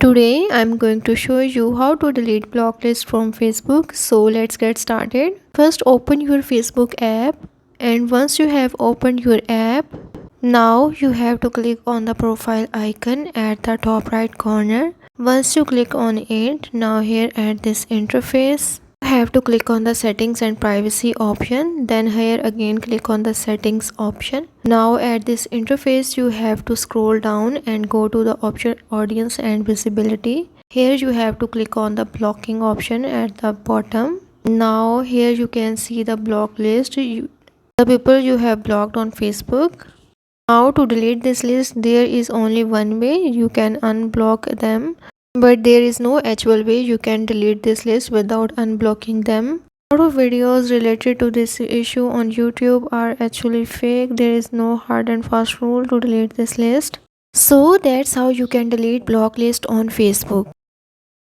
Today I'm going to show you how to delete block list from Facebook. So let's get started. First open your Facebook app, and once you have opened your app, now you have to click on the profile icon at the top right corner. Once you click on it, now here at this interface, you have to click on the settings and privacy option. Then here again click on the settings option. Now at this interface you have to scroll down and go to the option audience and visibility. Here you have to click on the blocking option at the bottom. Now here you can see the block list, the people you have blocked on Facebook. Now to delete this list, there is only one way. You can unblock them, but there is no actual way you can delete this list without unblocking them. A lot of videos related to this issue on YouTube are actually fake. There is no hard and fast rule to delete this list. So that's how you can delete block list on Facebook.